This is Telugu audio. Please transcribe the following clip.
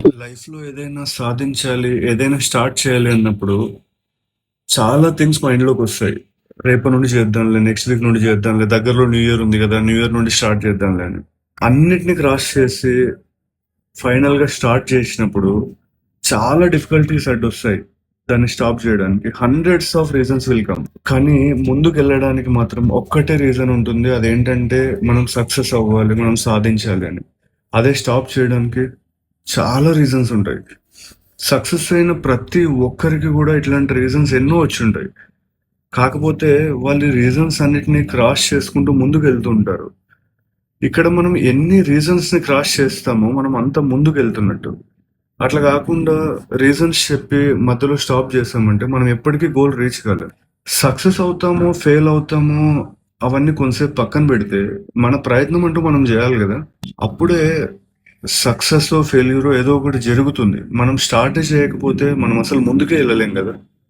లైఫ్‌లో ఏదైనా సాధించాలి, ఏదైనా స్టార్ట్ చేయాలి అన్నప్పుడు చాలా థింగ్స్ మైండ్‌లోకొస్తాయి. రేపటి నుండి చేద్దాంలే, నెక్స్ట్ వీక్ నుండి చేద్దాంలే, దగ్గరలో న్యూ ఇయర్ ఉంది గదా! న్యూ ఇయర్ నుండి స్టార్ట్ చేద్దాంలే అని. అన్నిటిని క్రాస్ చేసి ఫైనల్‌గా స్టార్ట్ చేసినప్పుడు చాలా డిఫికల్టీస్ అడ్డొస్తాయి. దాన్ని స్టాప్ చేయడానికి. Hundreds of reasons will come. కానీ ముందుకెళ్ళడానికి మాత్రం ఒక్కటే రీజన్ ఉంటుంది. అదేంటంటే మనం సక్సెస్ అవ్వాలి, మనం సాధించాలి అని. అదే స్టాప్ చేయడానికి చాలా రీజన్స్ ఉంటాయి. సక్సెస్ అయిన ప్రతి ఒక్కరికి గూడా ఇట్లాంటి రీజన్స్ ఎన్నో వచ్చుంటాయి. కాకపోతే వాళ్ళు ఈ రీజన్స్ అన్నిటిని క్రాస్ చేసుకుంటూ ముందుకెళ్తూ ఉంటారు. ఇక్కడ మనం ఎన్ని రీజన్స్‌ని క్రాస్ చేస్తామో మనం అంత ముందుకెళ్తున్నట్టు. అట్లా గాకుండా రీజన్స్ చెప్పి మధ్యలో స్టాప్ చేశామంటే మనం ఎప్పటికీ గోల్ రీచ్ కాలేం. సక్సెస్ అవుతామో, ఫెయిల్ అవుతామో అవన్నీ కొంతసేపు పక్కన పెడితే మన ప్రయత్నం అంటూ మనం జేయాలి గదా! అప్పుడే సక్సెసో, ఫెయిల్యూరో ఏదో ఒకటి జరుగుతుంది. మనం స్టార్టే చేయకపోతే మనం అసలు ముందుకే ఎళ్ళలేం గదా!